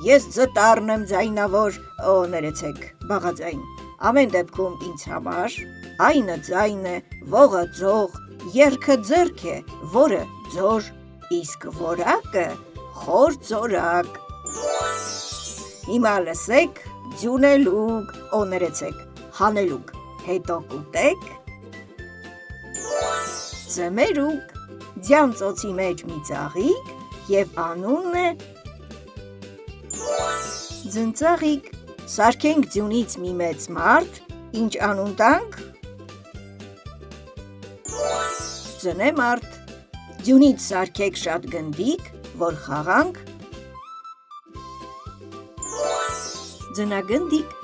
Ես ձտառն եմ ձայնավոր, ներեցեք, բաղաձայն, ամեն դեպքում ինձ համար, այնը ձայն է, ողը ձող, երգը ձեռք է, որը ձոր, իսկ որակը խոր ձորակ։ Հիմա լսեք, ձյունելուկ, ներեցեք, հանելուկ, հետո կուտեք, ձմերուկ, ձյան ծոցի մեջ մի ծաղիկ և անունն է ձնծաղիկ, սարքենք ձյունից մի մեծ մարդ, ինչ անուն տանք, ձնեմարդ, ձյունից սարքեք շատ գնդիկ, որ խաղանք, ձնագնդիկ,